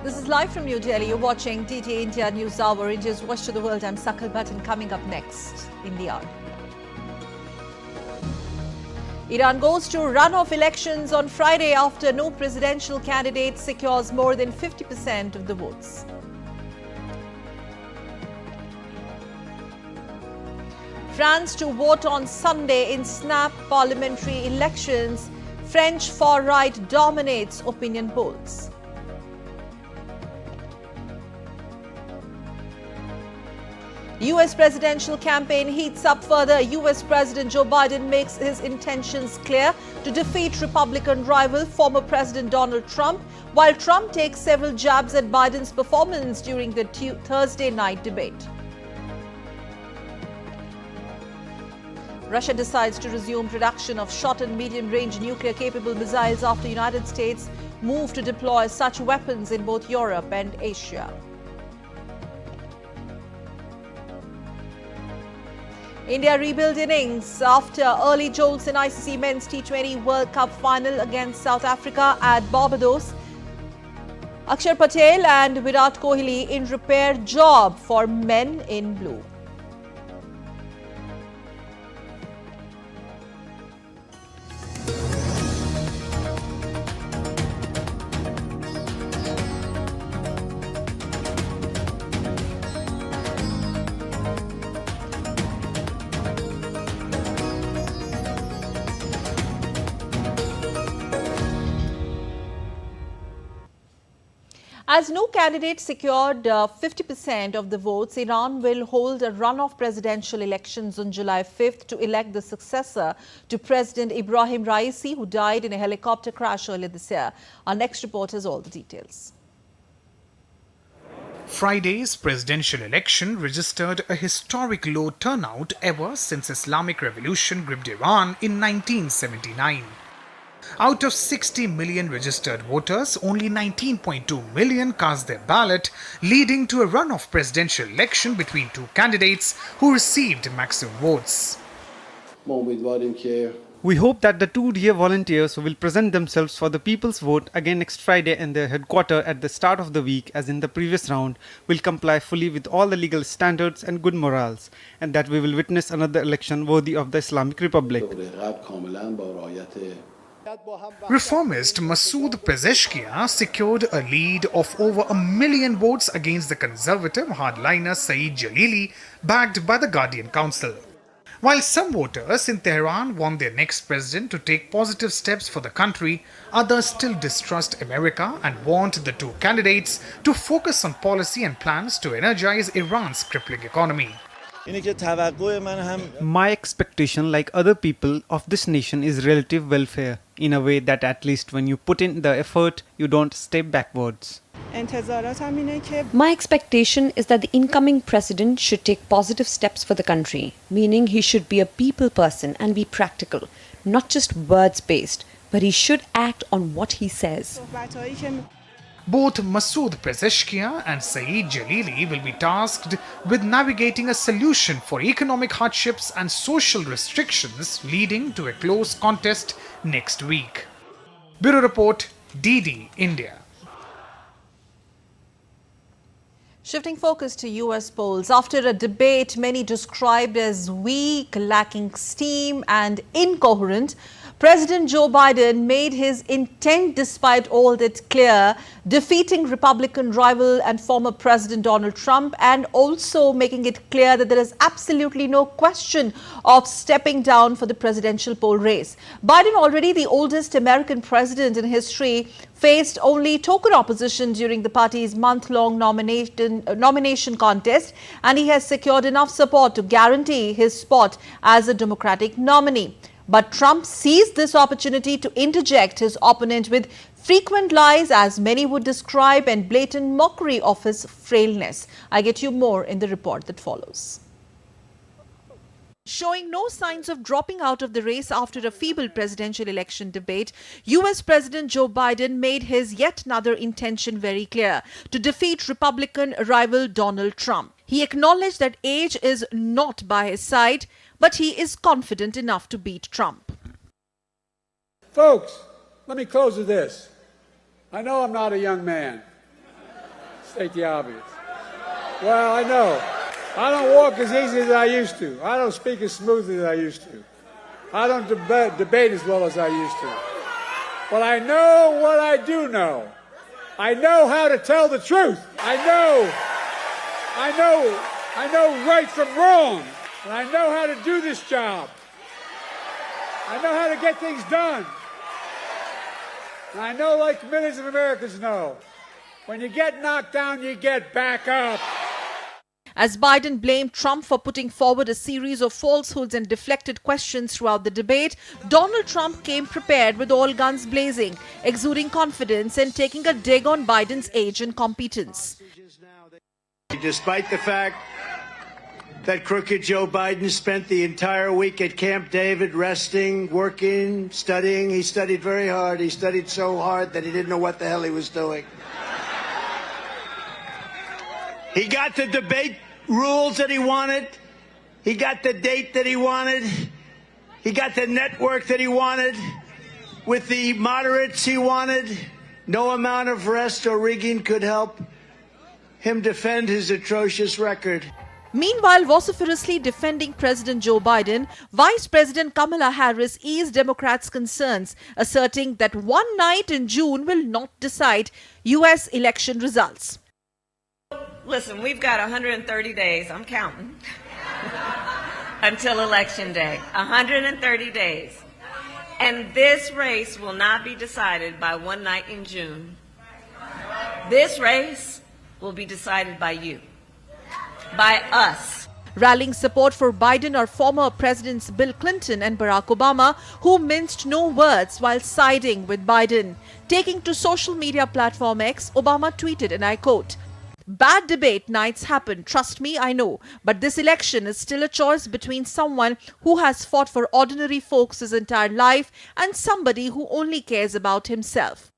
This is live from New Delhi. You're watching DT India News Hour, India's voice to the world. I'm Sakal Button. Coming up next in the hour. Iran goes to runoff elections on Friday after no presidential candidate secures more than 50% of the votes. France to vote on Sunday in snap parliamentary elections. French far-right dominates opinion polls. US presidential campaign heats up further. US President Joe Biden makes his intentions clear to defeat Republican rival former President Donald Trump, while Trump takes several jabs at Biden's performance during the Thursday night debate. Russia decides to resume production of short and medium-range nuclear-capable missiles after United States move to deploy such weapons in both Europe and Asia. India rebuild innings after early jolts in ICC Men's T20 World Cup final against South Africa at Barbados. Akshar Patel and Virat Kohli in repair job for men in blue. As no candidate secured 50% of the votes, Iran will hold a runoff presidential elections on July 5th to elect the successor to President Ibrahim Raisi, who died in a helicopter crash earlier this year. Our next report has all the details. Friday's presidential election registered a historic low turnout ever since Islamic Revolution gripped Iran in 1979. Out of 60 million registered voters, only 19.2 million cast their ballot, leading to a runoff presidential election between two candidates who received maximum votes. We hope that the two dear volunteers who will present themselves for the people's vote again next Friday in their headquarters at the start of the week as in the previous round will comply fully with all the legal standards and good morals, and that we will witness another election worthy of the Islamic Republic. Reformist Masood Pezeshkian secured a lead of over 1 million votes against the conservative hardliner Saeed Jalili, backed by the Guardian Council. While some voters in Tehran want their next president to take positive steps for the country, others still distrust America and want the two candidates to focus on policy and plans to energize Iran's crippling economy. My expectation, like other people of this nation, is relative welfare, in a way that at least when you put in the effort, you don't step backwards. My expectation is that the incoming president should take positive steps for the country, meaning he should be a people person and be practical, not just words-based, but he should act on what he says. Both Masood Pezeshkian and Saeed Jalili will be tasked with navigating a solution for economic hardships and social restrictions, leading to a close contest next week. Bureau Report, DD India. Shifting focus to US polls, after a debate many described as weak, lacking steam and incoherent, President Joe Biden made his intent despite all that clear, defeating Republican rival and former President Donald Trump, and also making it clear that there is absolutely no question of stepping down for the presidential poll race. Biden, already the oldest American president in history, faced only token opposition during the party's month-long nomination contest, and he has secured enough support to guarantee his spot as a Democratic nominee. But Trump seized this opportunity to interject his opponent with frequent lies, as many would describe, and blatant mockery of his frailness. I get you more in the report that follows. Showing no signs of dropping out of the race after a feeble presidential election debate, US President Joe Biden made his yet another intention very clear: to defeat Republican rival Donald Trump. He acknowledged that age is not by his side, but he is confident enough to beat Trump. Folks, let me close with this. I know I'm not a young man, State the obvious. Well, I know. I don't walk as easy as I used to. I don't speak as smoothly as I used to. I don't debate as well as I used to. But I know what I do know. I know how to tell the truth. I know right from wrong. And I know how to do this job. I know how to get things done. And I know, like millions of Americans know, when you get knocked down, you get back up. As Biden blamed Trump for putting forward a series of falsehoods and deflected questions throughout the debate, Donald Trump came prepared with all guns blazing, exuding confidence and taking a dig on Biden's age and competence. Despite the fact that crooked Joe Biden spent the entire week at Camp David resting, working, studying, he studied very hard. He studied so hard that he didn't know what the hell he was doing. He got the debate rules that he wanted. He got the date that he wanted. He got the network that he wanted. With the moderates he wanted. No amount of rest or rigging could help him defend his atrocious record. Meanwhile, vociferously defending President Joe Biden, Vice President Kamala Harris eased Democrats' concerns, asserting that one night in June will not decide U.S. election results. Listen, we've got 130 days, I'm counting, until Election Day. 130 days. And this race will not be decided by one night in June. This race will be decided by you, by us. Rallying support for Biden are former Presidents Bill Clinton and Barack Obama, who minced no words while siding with Biden. Taking to social media platform X, Obama tweeted, and I quote, "Bad debate nights happen, trust me, I know. But this election is still a choice between someone who has fought for ordinary folks his entire life and somebody who only cares about himself."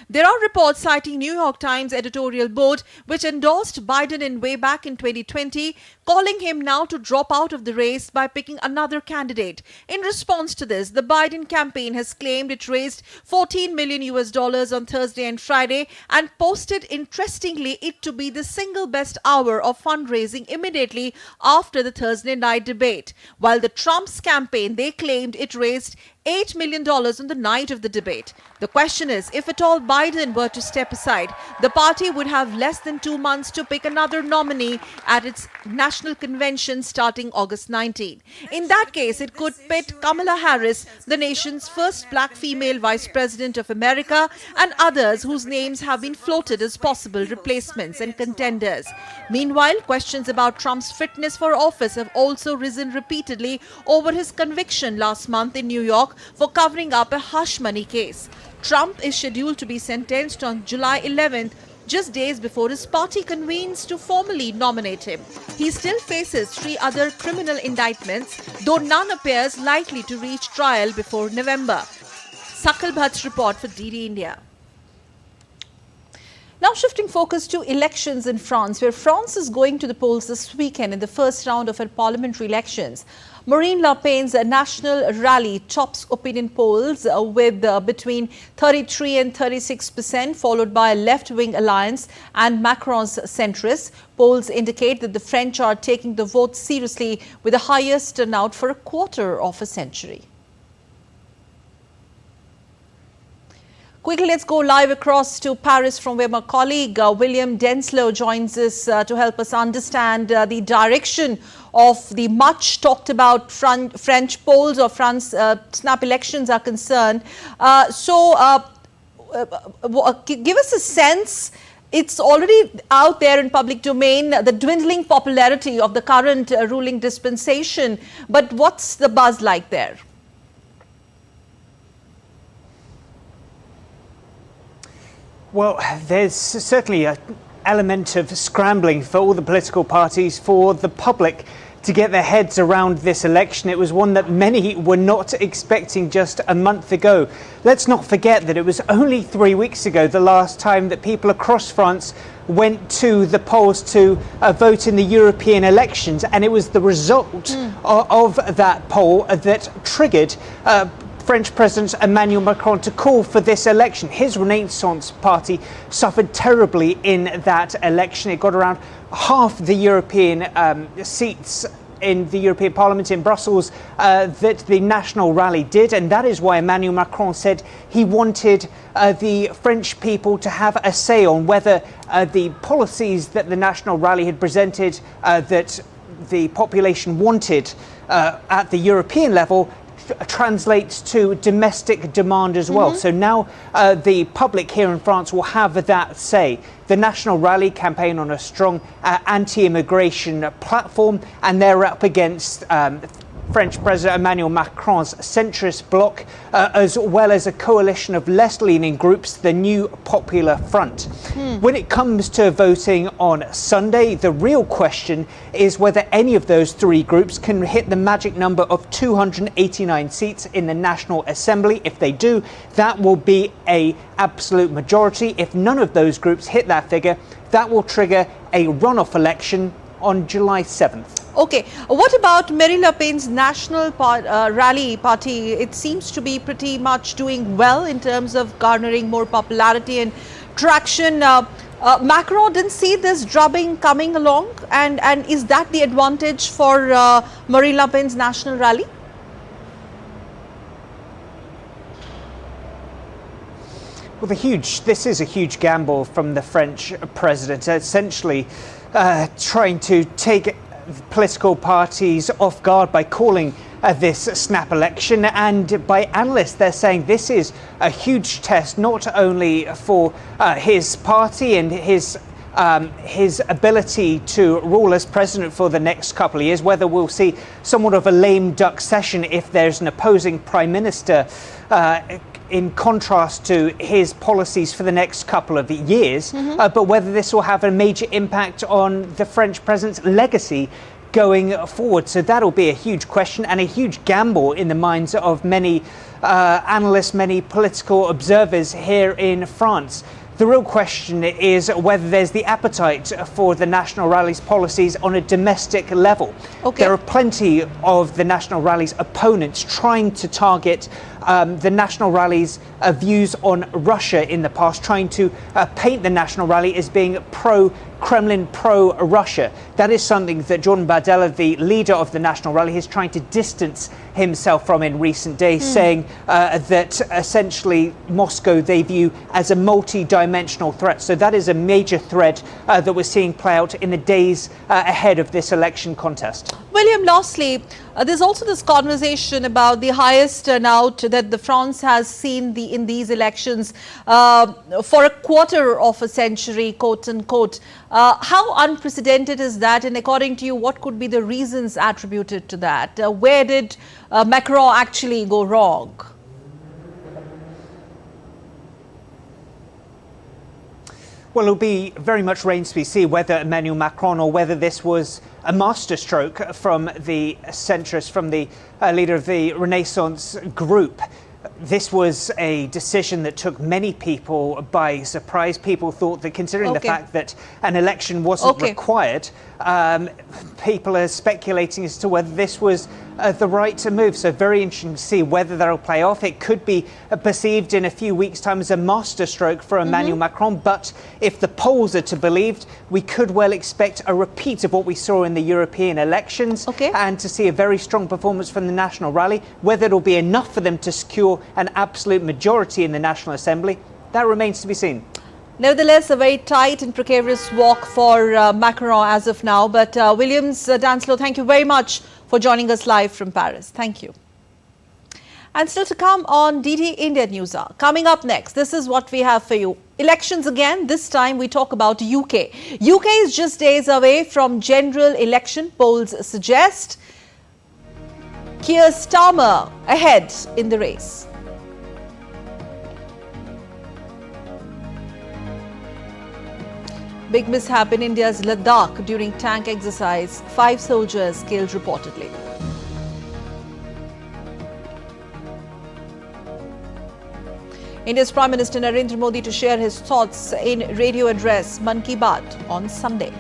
There are reports citing New York Times editorial board which endorsed Biden in way back in 2020, calling him now to drop out of the race by picking another candidate. In response to this, the Biden campaign has claimed it raised $14 million on Thursday and Friday and posted, interestingly, it to be the single best hour of fundraising immediately after the Thursday night debate. While the Trump's campaign, they claimed it raised $8 million on the night of the debate. The question is, if at all Biden were to step aside, the party would have less than 2 months to pick another nominee at its national convention starting August 19. In that case, it could pit Kamala Harris, the nation's first black female vice president of America, and others whose names have been floated as possible replacements and contenders. Meanwhile, questions about Trump's fitness for office have also risen repeatedly over his conviction last month in New York for covering up a hush money case. Trump is scheduled to be sentenced on July 11th, just days before his party convenes to formally nominate him. He still faces 3 other criminal indictments, though none appears likely to reach trial before November. Sakal Bhatt's report for DD India. Now shifting focus to elections in France, where France is going to the polls this weekend in the first round of her parliamentary elections. Marine Le Pen's national rally tops opinion polls with between 33 and 36%, followed by a left-wing alliance and Macron's centrists. Polls indicate that the French are taking the vote seriously with the highest turnout for a quarter of a century. Quickly, let's go live across to Paris from where my colleague William Denslow joins us to help us understand the direction of the much talked about French polls or France snap elections are concerned. Give us a sense. It's already out there in public domain, the dwindling popularity of the current ruling dispensation. But what's the buzz like there? Well, there's certainly an element of scrambling for all the political parties, for the public to get their heads around this election. It was one that many were not expecting just a month ago. Let's not forget that it was only 3 weeks ago the last time that people across France went to the polls to vote in the European elections, and it was the result of that poll that triggered French President Emmanuel Macron to call for this election. His Renaissance party suffered terribly in that election. It got around half the European seats in the European Parliament in Brussels that the National Rally did, and that is why Emmanuel Macron said he wanted the French people to have a say on whether the policies that the National Rally had presented that the population wanted at the European level translates to domestic demand as well. So now the public here in France will have that say. The National Rally campaign on a strong anti-immigration platform, and they're up against French President Emmanuel Macron's centrist bloc, as well as a coalition of less-leaning groups, the New Popular Front. When it comes to voting on Sunday, the real question is whether any of those three groups can hit the magic number of 289 seats in the National Assembly. If they do, that will be an absolute majority. If none of those groups hit that figure, that will trigger a runoff election on July 7th. Okay, what about Marine Le Pen's National Rally Party? It seems to be pretty much doing well in terms of garnering more popularity and traction. Macron didn't see this drubbing coming along, and is that the advantage for Marine Le Pen's National Rally? Well, this is a huge gamble from the French president, essentially trying to take political parties off guard by calling this snap election. And by analysts, they're saying this is a huge test, not only for his party and his ability to rule as president for the next couple of years, whether we'll see somewhat of a lame duck session if there's an opposing prime minister in contrast to his policies for the next couple of years, but whether this will have a major impact on the French president's legacy going forward. So that'll be a huge question and a huge gamble in the minds of many analysts, many political observers here in France. The real question is whether there's the appetite for the National Rally's policies on a domestic level. Okay. There are plenty of the National Rally's opponents trying to target the National Rally's views on Russia in the past, trying to paint the National Rally as being pro-Kremlin, pro-Russia. That is something that Jordan Bardella, the leader of the National Rally, is trying to distance himself from in recent days, saying that essentially Moscow they view as a multi-dimensional threat. So that is a major threat that we're seeing play out in the days ahead of this election contest. William, lastly, there's also this conversation about the highest turnout that the France has seen in these elections for a quarter of a century, quote unquote. How unprecedented is that? And according to you, what could be the reasons attributed to that? Where did Macron actually go wrong? Well, it'll be very much remains to be seen whether Emmanuel Macron or whether this was a masterstroke from the centrist, from the leader of the Renaissance group. This was a decision that took many people by surprise. People thought that, considering the fact that an election wasn't required, people are speculating as to whether this was the right move. So very interesting to see whether that'll play off. It could be perceived in a few weeks' time as a masterstroke for Emmanuel Macron. But if the polls are to be believed, we could well expect a repeat of what we saw in the European elections and to see a very strong performance from the National Rally. Whether it'll be enough for them to secure an absolute majority in the National Assembly, that remains to be seen. Nevertheless, a very tight and precarious walk for Macron as of now. But Williams, Danslow, thank you very much for joining us live from Paris. Thank you. And still to come on DD India News Hour. Coming up next, this is what we have for you. Elections again. This time we talk about UK. UK is just days away from general election. Polls suggest Keir Starmer ahead in the race. Big mishap in India's Ladakh during tank exercise. 5 soldiers killed reportedly. India's Prime Minister Narendra Modi to share his thoughts in radio address Mann Ki Baat on Sunday.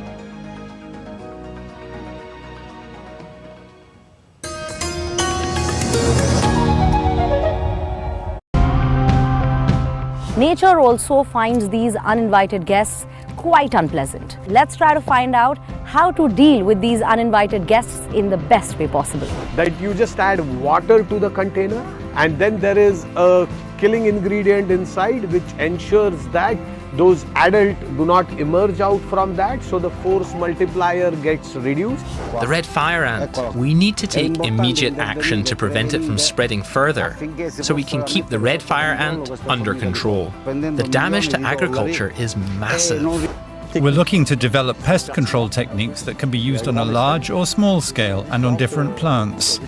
Nature also finds these uninvited guests quite unpleasant. Let's try to find out how to deal with these uninvited guests in the best way possible. That you just add water to the container, and then there is a killing ingredient inside which ensures that those adults do not emerge out from that, so the force multiplier gets reduced. The red fire ant. We need to take immediate action to prevent it from spreading further, so we can keep the red fire ant under control. The damage to agriculture is massive. We're looking to develop pest control techniques that can be used on a large or small scale and on different plants.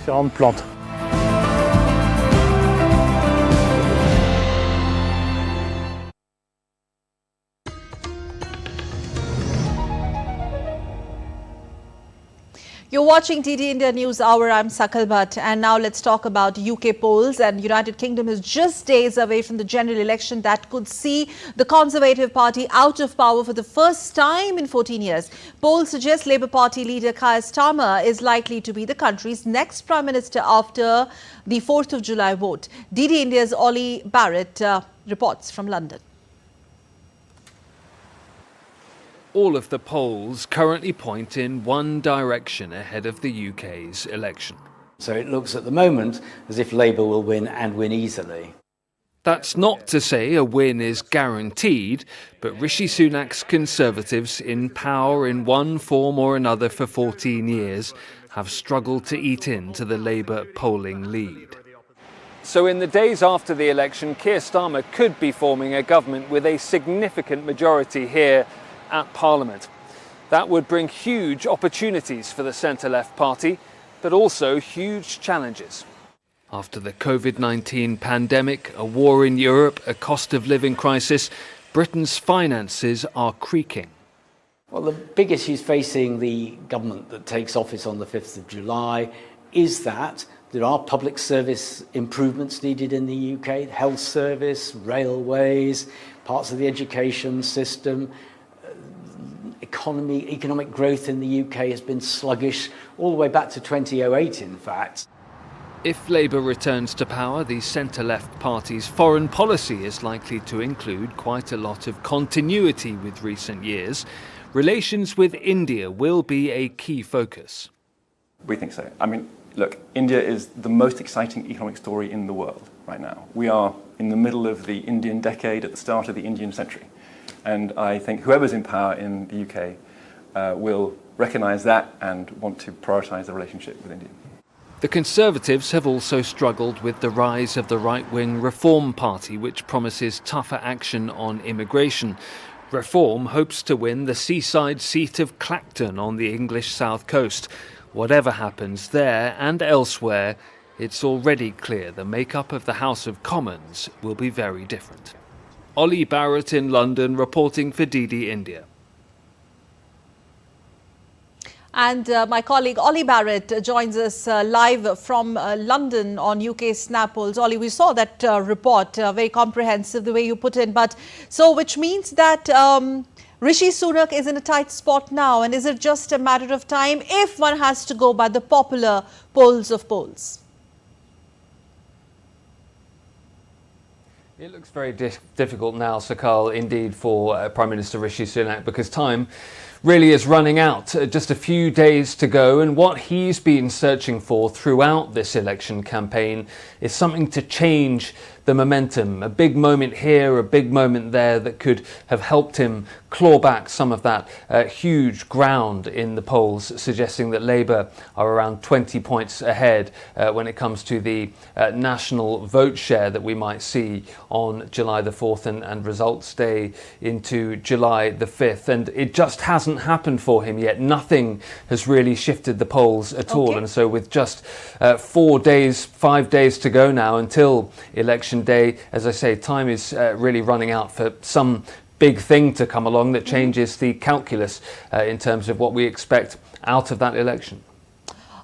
You're watching TT India News Hour. I'm Sakal Bhatt, and now let's talk about UK polls. And United Kingdom is just days away from the general election that could see the Conservative Party out of power for the first time in 14 years. Polls suggest Labour Party leader Keir Starmer is likely to be the country's next Prime Minister after the 4th of July vote. TT India's Ollie Barrett reports from London. All of the polls currently point in one direction ahead of the UK's election. So it looks at the moment as if Labour will win and win easily. That's not to say a win is guaranteed, but Rishi Sunak's Conservatives, in power in one form or another for 14 years, have struggled to eat into the Labour polling lead. So in the days after the election, Keir Starmer could be forming a government with a significant majority here at Parliament. That would bring huge opportunities for the centre-left party, but also huge challenges. After the COVID-19 pandemic, a war in Europe, a cost of living crisis, Britain's finances are creaking. Well, the big issues facing the government that takes office on the 5th of July is that there are public service improvements needed in the UK, health service, railways, parts of the education system. Economic growth in the UK has been sluggish all the way back to 2008, in fact. If Labour returns to power, the centre-left party's foreign policy is likely to include quite a lot of continuity with recent years. Relations with India will be a key focus. We think so. I mean, look, India is the most exciting economic story in the world right now. We are in the middle of the Indian decade, at the start of the Indian century. And I think whoever's in power in the UK will recognise that and want to prioritise the relationship with India. The Conservatives have also struggled with the rise of the right-wing Reform Party, which promises tougher action on immigration. Reform hopes to win the seaside seat of Clacton on the English south coast. Whatever happens there and elsewhere, it's already clear the makeup of the House of Commons will be very different. Ollie Barrett in London reporting for DD India. And my colleague Ollie Barrett joins us live from London on UK Snap polls. Ollie, we saw that report, very comprehensive the way you put it. But so which means that Rishi Sunak is in a tight spot now. And is it just a matter of time if one has to go by the popular polls of polls? It looks very difficult now, Sakal, indeed, for Prime Minister Rishi Sunak, because time really is running out. Just a few days to go, and what he's been searching for throughout this election campaign is something to change the momentum. A big moment here, a big moment there that could have helped him claw back some of that huge ground in the polls, suggesting that Labour are around 20 points ahead when it comes to the national vote share that we might see on July the 4th and results day into July the 5th. And it just hasn't happened for him yet. Nothing has really shifted the polls at all. And so with just 5 days to go now until election day, as I say, time is really running out for some big thing to come along that changes the calculus in terms of what we expect out of that election.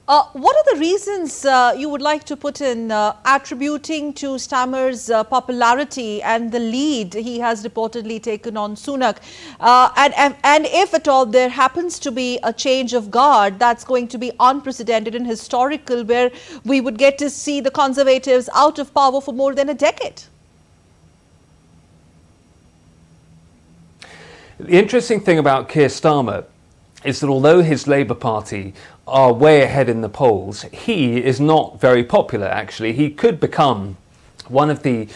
What are the reasons you would like to put in attributing to Starmer's popularity and the lead he has reportedly taken on Sunak? And if at all there happens to be a change of guard, that's going to be unprecedented and historical, where we would get to see the Conservatives out of power for more than a decade. Well, the biggest issue facing the Conservative Party is that there are public service improvements needed in the UK, health service, railways, parts of the education system. Economic growth in the UK has been sluggish all the way back to 2008, in fact. The The interesting thing about Keir Starmer is that although his Labour Party are way ahead in the polls, he is not very popular, actually. He could become one of the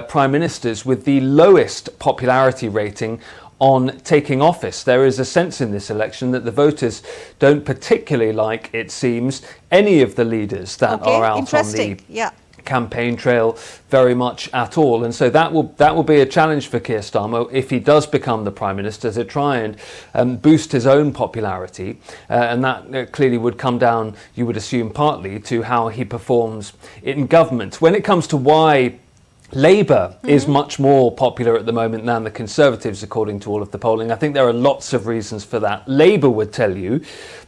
prime ministers with the lowest popularity rating on taking office. There is a sense in this election that the voters don't particularly like, it seems, any of the leaders that are out on the campaign trail very much at all. And so that will be a challenge for Keir Starmer if he does become the Prime Minister, to try and boost his own popularity. And that clearly would come down, you would assume, partly to how he performs in government. When it comes to why Labour is much more popular at the moment than the Conservatives, according to all of the polling, I think there are lots of reasons for that. Labour would tell you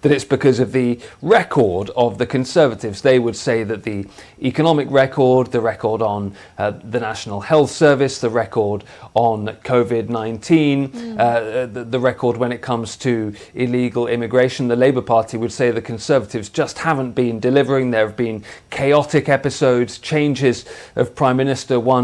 that it's because of the record of the Conservatives. They would say that the economic record, the record on the National Health Service, the record on COVID-19, the record when it comes to illegal immigration, the Labour Party would say the Conservatives just haven't been delivering. There have been chaotic episodes, changes of Prime Minister, one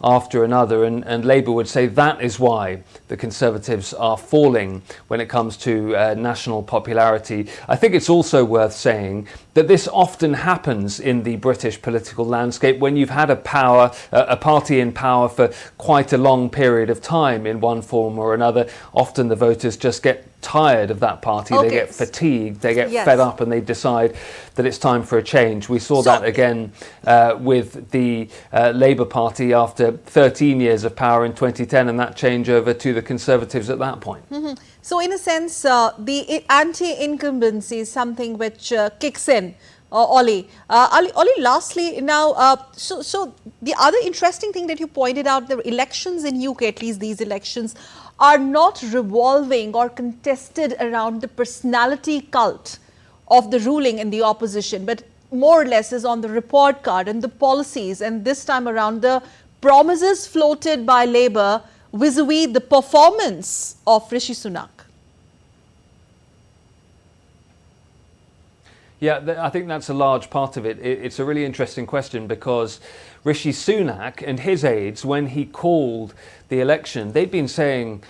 after another, and Labour would say that is why the Conservatives are falling when it comes to national popularity. I think it's also worth saying that this often happens in the British political landscape when you've had a party in power for quite a long period of time in one form or another. Often the voters just get tired of that party, they get fatigued, they get fed up, and they decide that it's time for a change. We saw that again with the Labour Party after 13 years of power in 2010, and that change over to the Conservatives at that point. So in a sense, the anti-incumbency is something which kicks in. Ollie, lastly now, so the other interesting thing that you pointed out, the elections in UK, at least these elections, are not revolving or contested around the personality cult of the ruling and the opposition, but more or less is on the report card and the policies, and this time around the promises floated by Labour vis-a-vis the performance of Rishi Sunak. Yeah, I think that's a large part of it. It's a really interesting question because Rishi Sunak and his aides, when he called the election, they'd been saying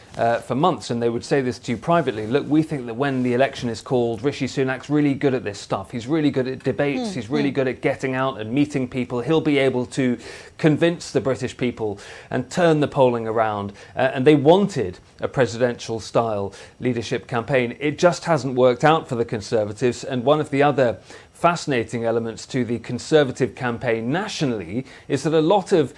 for months, and they would say this to you privately, look, we think that when the election is called, Rishi Sunak's really good at this stuff. He's really good at debates. He's really good at getting out and meeting people. He'll be able to convince the British people and turn the polling around. And they wanted a presidential-style leadership campaign. It just hasn't worked out for the Conservatives. And one of the other fascinating elements to the Conservative campaign nationally is that a lot of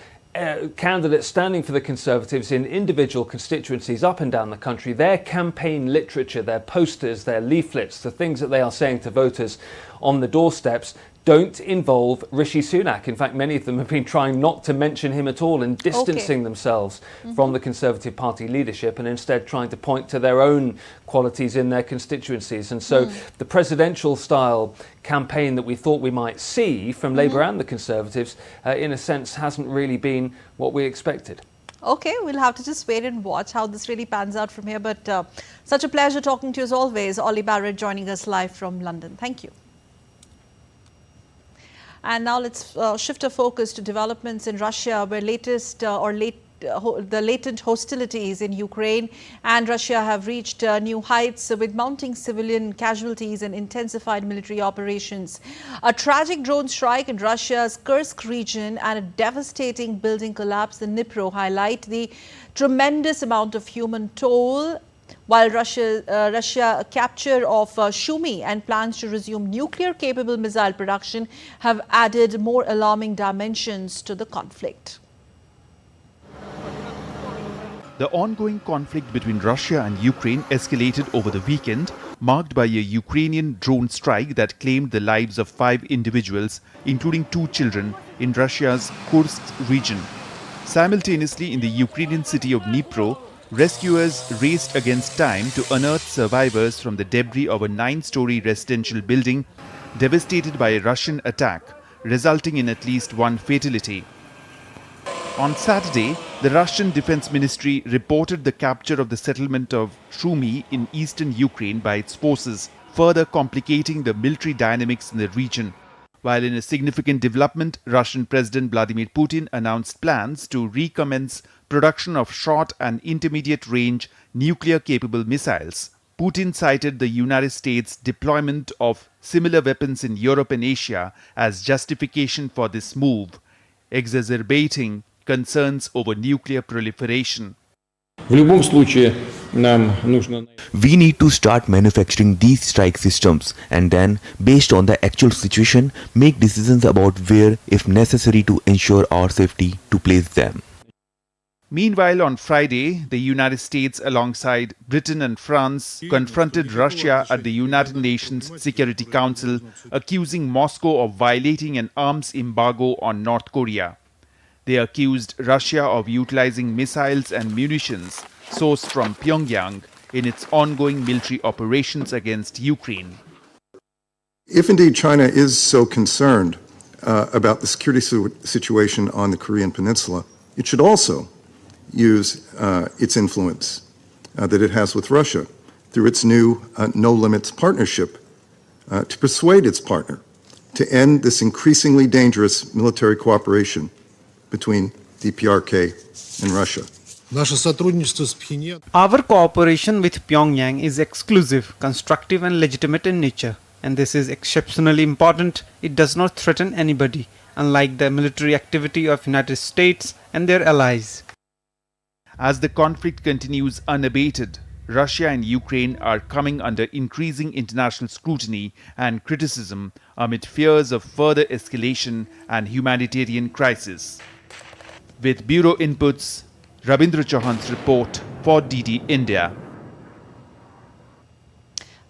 candidates standing for the Conservatives in individual constituencies up and down the country, their campaign literature, their posters, their leaflets, the things that they are saying to voters on the doorsteps don't involve Rishi Sunak. In fact, many of them have been trying not to mention him at all and distancing themselves from the Conservative Party leadership, and instead trying to point to their own qualities in their constituencies. And so the presidential style campaign that we thought we might see from Labour and the Conservatives, in a sense, hasn't really been what we expected. Okay, we'll have to just wait and watch how this really pans out from here. But such a pleasure talking to you as always. Ollie Barrett joining us live from London. Thank you. And now let's shift our focus to developments in Russia, where the latent hostilities in Ukraine and Russia have reached new heights with mounting civilian casualties and intensified military operations. A tragic drone strike in Russia's Kursk region and a devastating building collapse in Dnipro highlight the tremendous amount of human toll, while Russia capture of Sumy and plans to resume nuclear-capable missile production have added more alarming dimensions to the conflict. The ongoing conflict between Russia and Ukraine escalated over the weekend, marked by a Ukrainian drone strike that claimed the lives of 5 individuals, including 2 children, in Russia's Kursk region. Simultaneously, in the Ukrainian city of Dnipro, rescuers raced against time to unearth survivors from the debris of a 9-story residential building devastated by a Russian attack, resulting in at least 1 fatality. On Saturday, the Russian Defense Ministry reported the capture of the settlement of Sumy in eastern Ukraine by its forces, further complicating the military dynamics in the region. While in a significant development, Russian President Vladimir Putin announced plans to recommence production of short and intermediate range nuclear-capable missiles. Putin cited the United States' deployment of similar weapons in Europe and Asia as justification for this move, exacerbating concerns over nuclear proliferation. We need to start manufacturing these strike systems and then, based on the actual situation, make decisions about where, if necessary, to ensure our safety, to place them. Meanwhile, on Friday, the United States, alongside Britain and France, confronted Russia at the United Nations Security Council, accusing Moscow of violating an arms embargo on North Korea. They accused Russia of utilizing missiles and munitions sourced from Pyongyang in its ongoing military operations against Ukraine. If indeed China is so concerned about the security situation on the Korean Peninsula, it should also use its influence that it has with Russia through its new No Limits partnership to persuade its partner to end this increasingly dangerous military cooperation between DPRK and Russia. Our cooperation with Pyongyang is exclusive, constructive and legitimate in nature, and this is exceptionally important. It does not threaten anybody, unlike the military activity of United States and their allies. As the conflict continues unabated, Russia and Ukraine are coming under increasing international scrutiny and criticism amid fears of further escalation and humanitarian crisis. With Bureau Inputs, Rabindra Chauhan's report for DD India.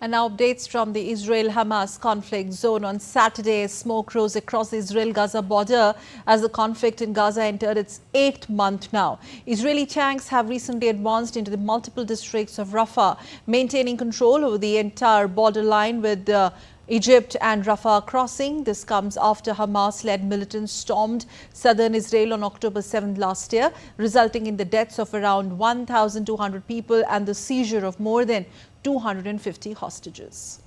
And now updates from the Israel-Hamas conflict zone. On Saturday, smoke rose across the Israel-Gaza border as the conflict in Gaza entered its 8th month now. Israeli tanks have recently advanced into the multiple districts of Rafah, maintaining control over the entire borderline with Egypt and Rafah crossing. This comes after Hamas-led militants stormed southern Israel on October 7th last year, resulting in the deaths of around 1,200 people and the seizure of more than 250 hostages.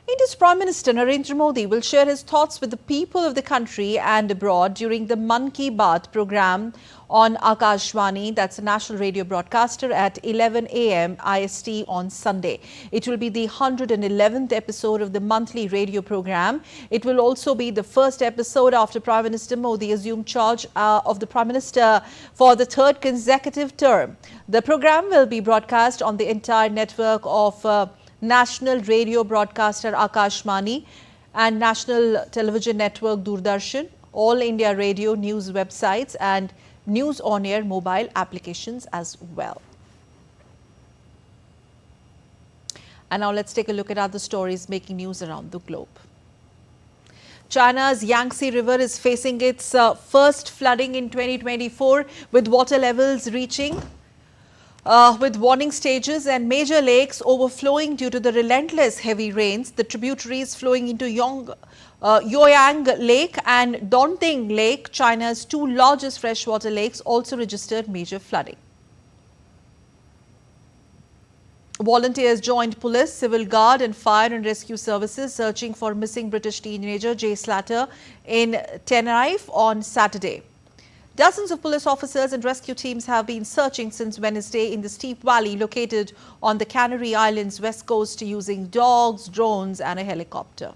India's Prime Minister Narendra Modi will share his thoughts with the people of the country and abroad during the Mann Ki Baat program on Akashvani, that's a national radio broadcaster, at 11 a.m. IST on Sunday. It will be the 111th episode of the monthly radio program. It will also be the first episode after Prime Minister Modi assumed charge of the Prime Minister for the third consecutive term. The program will be broadcast on the entire network of national radio broadcaster Akashvani and national television network Doordarshan, All India Radio news websites and News On Air mobile applications as well. And now let's take a look at other stories making news around the globe. China's Yangtze River is facing its first flooding in 2024, with water levels reaching with warning stages and major lakes overflowing due to the relentless heavy rains. The tributaries flowing into Yoyang Lake and Dongting Lake, China's two largest freshwater lakes, also registered major flooding. Volunteers joined police, civil guard and fire and rescue services searching for missing British teenager Jay Slater in Tenerife on Saturday. Dozens of police officers and rescue teams have been searching since Wednesday in the steep valley located on the Canary Islands west coast using dogs, drones and a helicopter.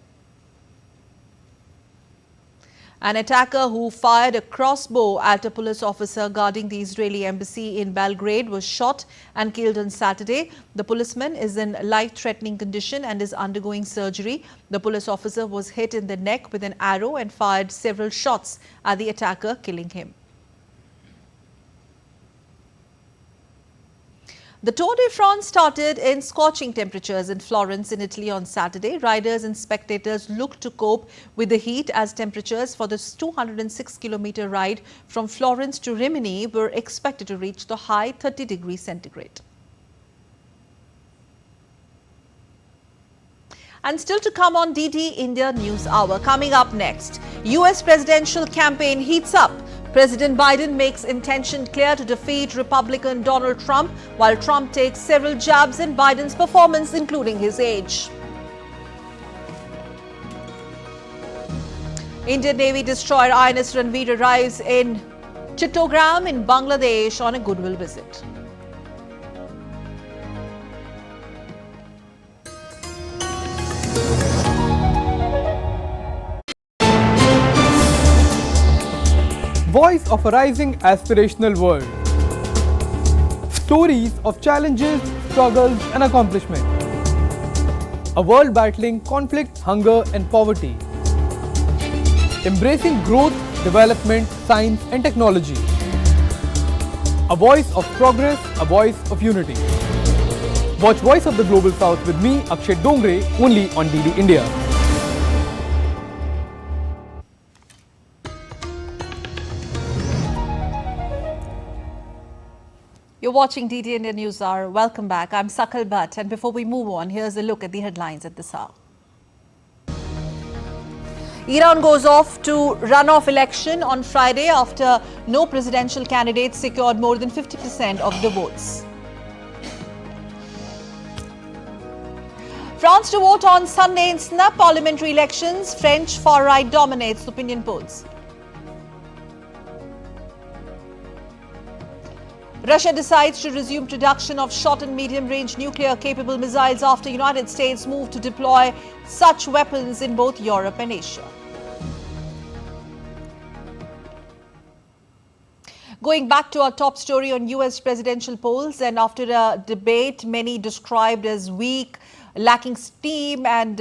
An attacker who fired a crossbow at a police officer guarding the Israeli embassy in Belgrade was shot and killed on Saturday. The policeman is in life-threatening condition and is undergoing surgery. The police officer was hit in the neck with an arrow and fired several shots at the attacker, killing him. The Tour de France started in scorching temperatures in Florence in Italy on Saturday. Riders and spectators looked to cope with the heat as temperatures for this 206-kilometer ride from Florence to Rimini were expected to reach the high 30 degrees centigrade. And still to come on DD India News Hour. Coming up next, US presidential campaign heats up. President Biden makes intention clear to defeat Republican Donald Trump, while Trump takes several jabs in Biden's performance, including his age. Indian Navy destroyer INS Ranveer arrives in Chittagong in Bangladesh on a goodwill visit. Voice of a rising aspirational world. Stories of challenges, struggles and accomplishment. A world battling conflict, hunger and poverty. Embracing growth, development, science and technology. A voice of progress, a voice of unity. Watch Voice of the Global South with me, Akshay Dongre, only on DD India. You're watching DD India News Hour. Welcome back. I'm Sakal Bhatt, and before we move on, here's a look at the headlines at this hour. Iran goes off to runoff election on Friday after no presidential candidate secured more than 50% of the votes. France to vote on Sunday in snap parliamentary elections. French far-right dominates opinion polls. Russia decides to resume production of short and medium-range nuclear-capable missiles after United States move to deploy such weapons in both Europe and Asia. Going back to our top story on US presidential polls, and after a debate many described as weak, lacking steam, and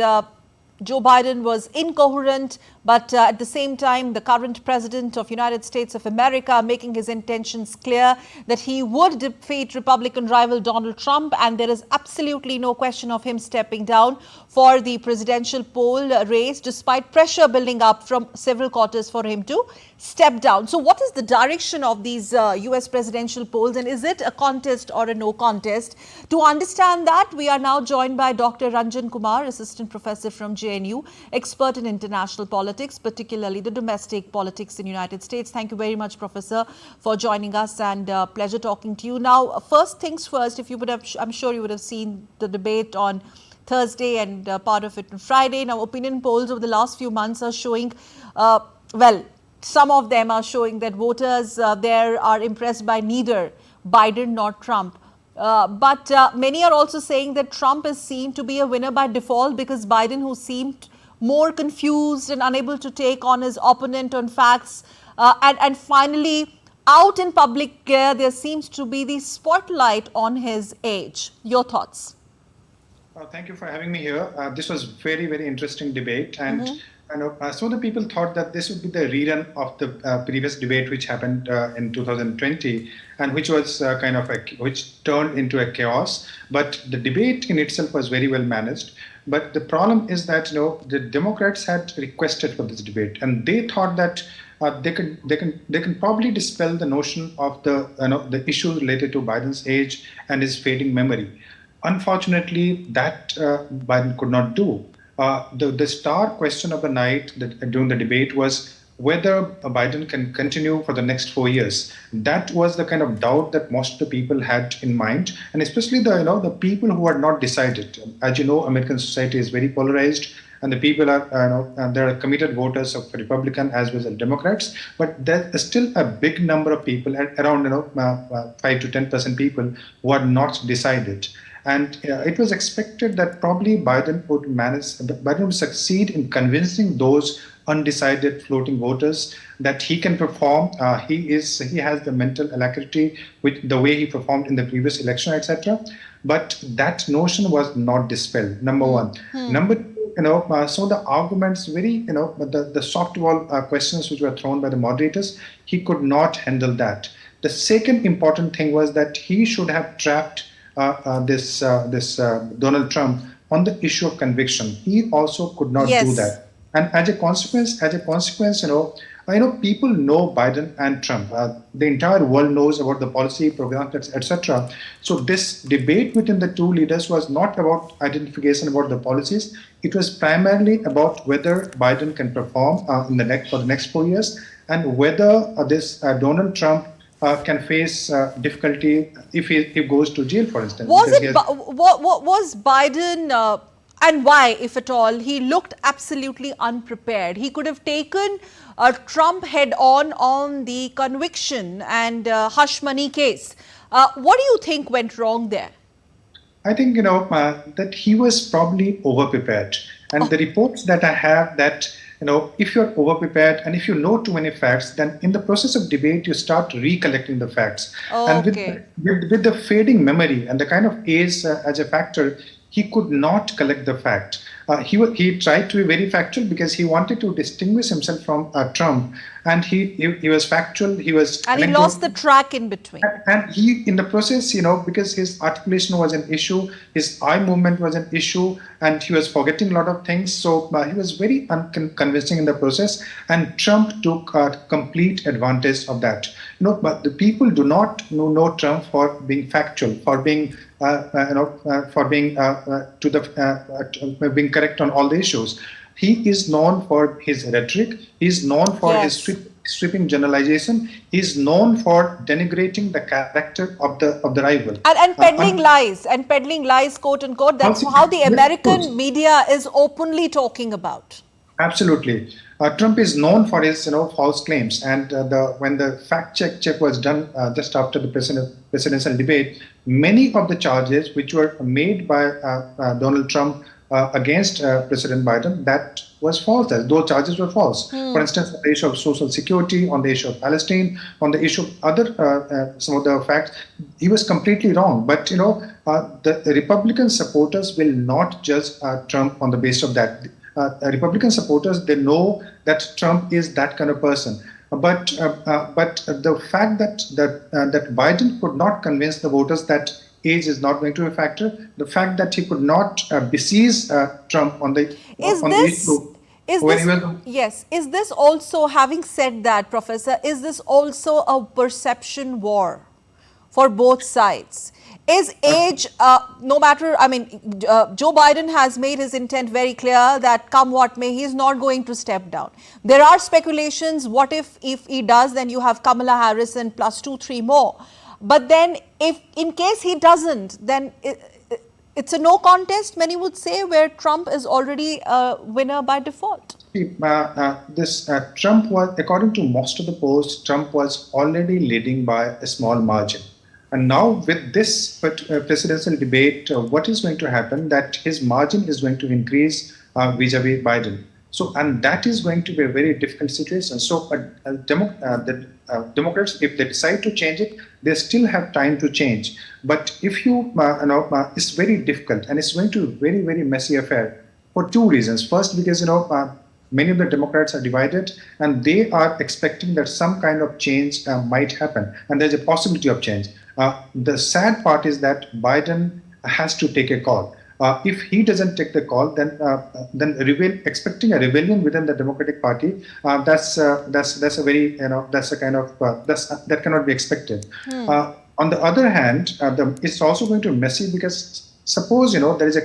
Joe Biden was incoherent, but at the same time, the current president of United States of America making his intentions clear that he would defeat Republican rival Donald Trump, and there is absolutely no question of him stepping down for the presidential poll race, despite pressure building up from several quarters for him to step down. So what is the direction of these US presidential polls, and is it a contest or a no contest? To understand that, we are now joined by Dr. Ranjan Kumar, Assistant Professor from JNU, expert in international politics, particularly the domestic politics in the United States. Thank you very much, Professor, for joining us, and pleasure talking to you. Now, first things first, if you would have, I'm sure you would have seen the debate on Thursday and part of it on Friday. Now, opinion polls over the last few months are showing, well, some of them are showing that voters there are impressed by neither Biden nor Trump. But many are also saying that Trump is seen to be a winner by default because Biden, who seemed more confused and unable to take on his opponent on facts, and finally out in public there seems to be the spotlight on his age. Your thoughts? Thank you for having me here. This was very, very interesting debate, and some of the people thought that this would be the rerun of the previous debate which happened in 2020, and which was which turned into a chaos. But the debate in itself was very well managed. But the problem is that the Democrats had requested for this debate, and they thought that they can probably dispel the notion of the issue related to Biden's age and his fading memory. Unfortunately, that Biden could not do. The star question of the night during the debate was whether Biden can continue for the next 4 years. That was the kind of doubt that most of the people had in mind, and especially the people who had not decided. As you know, American society is very polarized, and the people are there are committed voters of Republican as well as Democrats, but there is still a big number of people, around 5 to 10% people, who are not decided. And it was expected that probably Biden would succeed in convincing those undecided floating voters that he can perform. He has the mental alacrity with the way he performed in the previous election, etc. But that notion was not dispelled. Number one. Number two, some of the arguments, the softball questions which were thrown by the moderators, he could not handle that. The second important thing was that he should have trapped this Donald Trump on the issue of conviction. He also could not do that, and as a consequence, people know Biden and Trump. The entire world knows about the policy, programs, etc. So this debate between the two leaders was not about identification about the policies. It was primarily about whether Biden can perform for the next 4 years, and whether this Donald Trump can face difficulty if he goes to jail, for instance. Was Biden And why, if at all? He looked absolutely unprepared. He could have taken Trump head on the conviction and hush money case. What do you think went wrong there? I think, that he was probably overprepared. And the reports that I have that, if you're overprepared and if you know too many facts, then in the process of debate, you start recollecting the facts. And with the fading memory and the kind of age as a factor, he could not collect the fact. He tried to be very factual because he wanted to distinguish himself from Trump, and he was factual. He lost the track in between. And he, in the process, because his articulation was an issue, his eye movement was an issue, and he was forgetting a lot of things. So he was very unconvincing in the process, and Trump took complete advantage of that. But the people do not know Trump for being factual, for being being correct on all the issues. He is known for his rhetoric. He is known for his sweeping generalization. He is known for denigrating the character of the rival. And peddling lies, quote unquote. That's how the American media is openly talking about. Absolutely. Trump is known for his false claims, and when the fact check was done just after the presidential debate, many of the charges which were made by Donald Trump against President Biden, that was false. Those charges were false. For instance, on the issue of social security, on the issue of Palestine, on the issue of other some of the facts, he was completely wrong. But the Republican supporters will not judge Trump on the basis of that. Republican supporters, they know that Trump is that kind of person. But the fact that Biden could not convince the voters that age is not going to be a factor, the fact that he could not besiege Trump on the issue. Is this also, having said that, Professor, is this also a perception war for both sides? Is age, no matter, Joe Biden has made his intent very clear that come what may, he is not going to step down. There are speculations, what if he does, then you have Kamala Harris and plus 2-3 more. But then if in case he doesn't, then it's a no contest, many would say, where Trump is already a winner by default. Trump was, according to most of the polls, Trump was already leading by a small margin. And now with this presidential debate, what is going to happen, that his margin is going to increase vis-a-vis Biden. So, and that is going to be a very difficult situation. So the Democrats, if they decide to change it, they still have time to change. But if it's very difficult, and it's going to be a very, very messy affair for two reasons. First, because, many of the Democrats are divided, and they are expecting that some kind of change might happen, and there's a possibility of change. The sad part is that Biden has to take a call. If he doesn't take the call, then expecting a rebellion within the Democratic Party, that's a very that cannot be expected. On the other hand, it's also going to be messy because suppose there is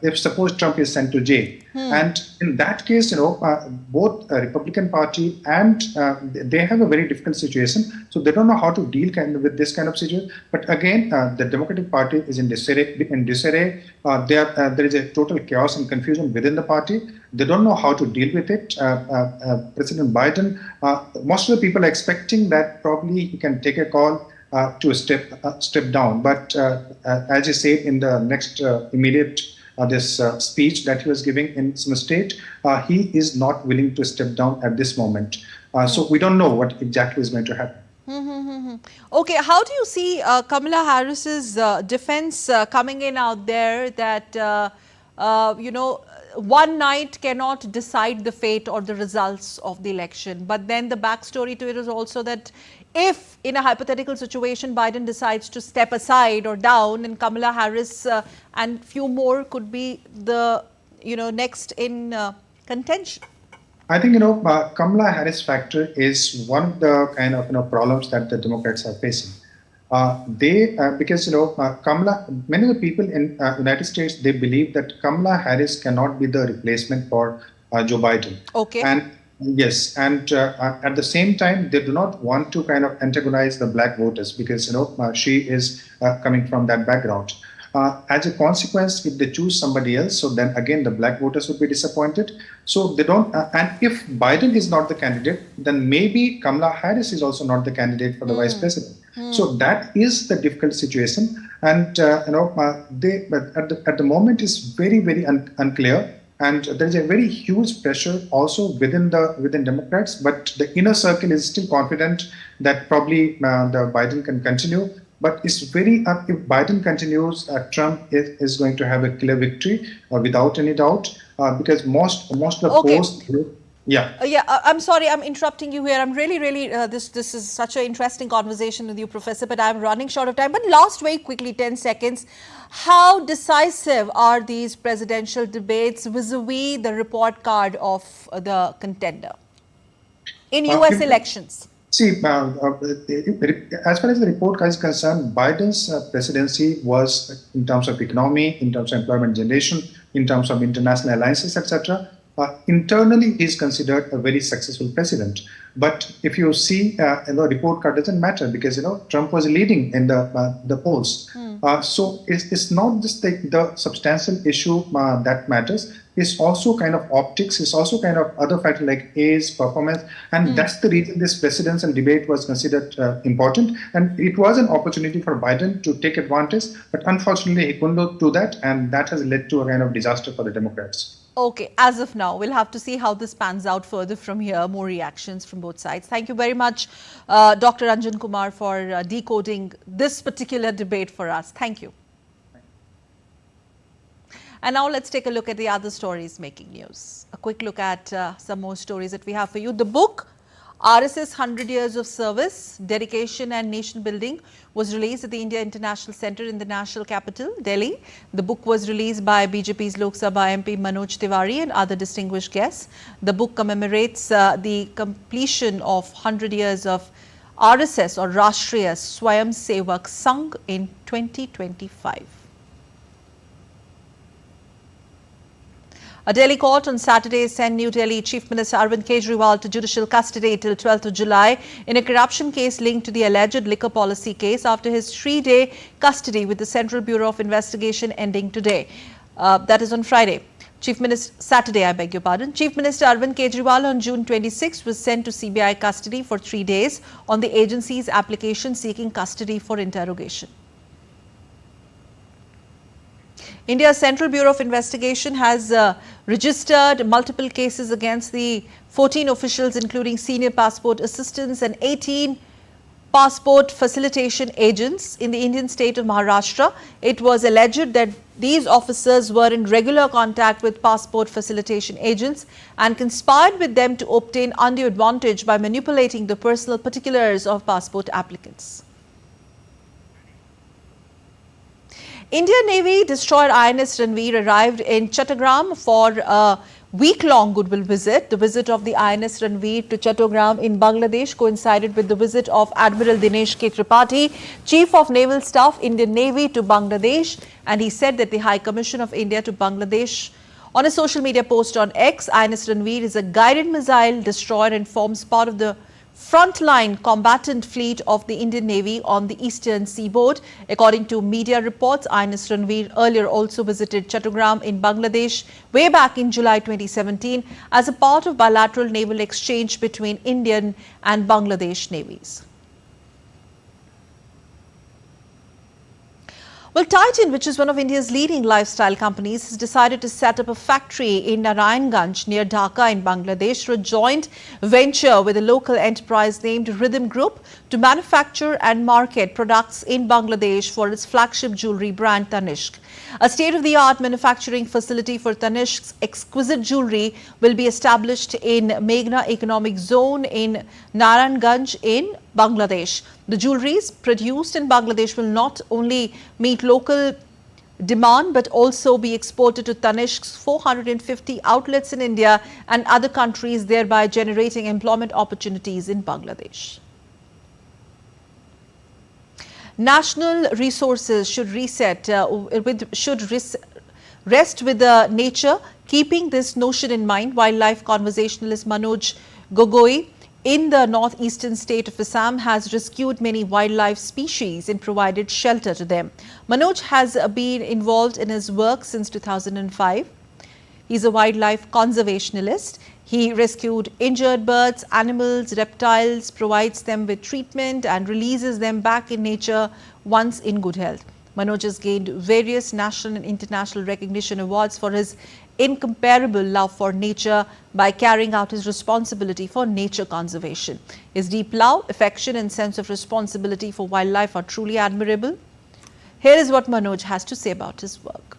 if suppose Trump is sent to jail, and in that case, both Republican Party and they have a very difficult situation, so they don't know how to deal with this kind of situation. But again, the Democratic Party is in disarray. There is a total chaos and confusion within the party. They don't know how to deal with it. President Biden, most of the people are expecting that probably he can take a call to step down. But as you said in the next immediate this speech that he was giving in some state, he is not willing to step down at this moment. So we don't know what exactly is going to happen. Okay, how do you see Kamala Harris's defense coming in out there that, one night cannot decide the fate or the results of the election? But then the backstory to it is also that if in a hypothetical situation Biden decides to step aside or down, and Kamala Harris and few more could be the next in contention. I think Kamala Harris factor is one of the kind of problems that the Democrats are facing. Because Kamala, many of the people in United States, they believe that Kamala Harris cannot be the replacement for Joe Biden. Okay. And yes, and at the same time, they do not want to kind of antagonize the black voters because she is coming from that background. As a consequence, if they choose somebody else, so then again the black voters would be disappointed. So they don't, and if Biden is not the candidate, then maybe Kamala Harris is also not the candidate for the vice president. So that is the difficult situation, and but at the moment is very, very unclear, and there is a very huge pressure also within Democrats. But the inner circle is still confident that probably the Biden can continue. But it's very if Biden continues, Trump is going to have a clear victory without any doubt, because most of the polls. I'm sorry, I'm interrupting you here. I'm really, this is such an interesting conversation with you, Professor, but I'm running short of time. But last, very quickly, 10 seconds. How decisive are these presidential debates vis-a-vis the report card of the contender in US elections? See, as far as the report card is concerned, Biden's presidency was, in terms of economy, in terms of employment generation, in terms of international alliances, etc., internally, he is considered a very successful president. But if you see, the report card doesn't matter because Trump was leading in the polls. So it's not just the substantial issue that matters. It's also kind of optics. It's also kind of other factors like age, performance, and that's the reason this presidential debate was considered important. And it was an opportunity for Biden to take advantage, but unfortunately, he couldn't do that, and that has led to a kind of disaster for the Democrats. Okay, as of now, we'll have to see how this pans out further from here. More reactions from both sides. Thank you very much, Dr. Ranjan Kumar, for decoding this particular debate for us. Thank you. And now let's take a look at the other stories making news. A quick look at some more stories that we have for you. The book, RSS 100 Years of Service, Dedication and Nation Building, was released at the India International Centre in the national capital, Delhi. The book was released by BJP's Lok Sabha MP Manoj Tiwari and other distinguished guests. The book commemorates the completion of 100 years of RSS or Rashtriya Swayam Sevak Sangh in 2025. A Delhi court on Saturday sent New Delhi Chief Minister Arvind Kejriwal to judicial custody till 12th of July in a corruption case linked to the alleged liquor policy case after his 3-day custody with the Central Bureau of Investigation ending today. That is on Friday. Chief Minister Arvind Kejriwal on June 26 was sent to CBI custody for 3 days on the agency's application seeking custody for interrogation. India's Central Bureau of Investigation has registered multiple cases against the 14 officials, including senior passport assistants and 18 passport facilitation agents in the Indian state of Maharashtra. It was alleged that these officers were in regular contact with passport facilitation agents and conspired with them to obtain undue advantage by manipulating the personal particulars of passport applicants. Indian Navy destroyer INS Ranveer arrived in Chattogram for a week-long goodwill visit. The visit of the INS Ranveer to Chattogram in Bangladesh coincided with the visit of Admiral Dinesh K. Tripathi, Chief of Naval Staff, Indian Navy, to Bangladesh, and he said that the High Commission of India to Bangladesh. On a social media post on X, INS Ranveer is a guided missile destroyer and forms part of the frontline combatant fleet of the Indian Navy on the eastern seaboard. According to media reports, INS Ranveer earlier also visited Chattogram in Bangladesh way back in July 2017 as a part of bilateral naval exchange between Indian and Bangladesh navies. Well, Titan, which is one of India's leading lifestyle companies, has decided to set up a factory in Narayanganj near Dhaka in Bangladesh through a joint venture with a local enterprise named Rhythm Group to manufacture and market products in Bangladesh for its flagship jewellery brand Tanishq. A state-of-the-art manufacturing facility for Tanishq's exquisite jewellery will be established in Meghna Economic Zone in Narayanganj in Bangladesh. The jewelleries produced in Bangladesh will not only meet local demand but also be exported to Tanishq's 450 outlets in India and other countries, thereby generating employment opportunities in Bangladesh. National resources should rest with the nature. Keeping this notion in mind, wildlife conversationalist Manoj Gogoi in the northeastern state of Assam has rescued many wildlife species and provided shelter to them. Manoj has been involved in his work since 2005. He's a wildlife conservationist. He rescued injured birds, animals, reptiles, provides them with treatment and releases them back in nature once in good health. Manoj has gained various national and international recognition awards for his incomparable love for nature by carrying out his responsibility for nature conservation. His deep love, affection and sense of responsibility for wildlife are truly admirable. Here is what Manoj has to say about his work.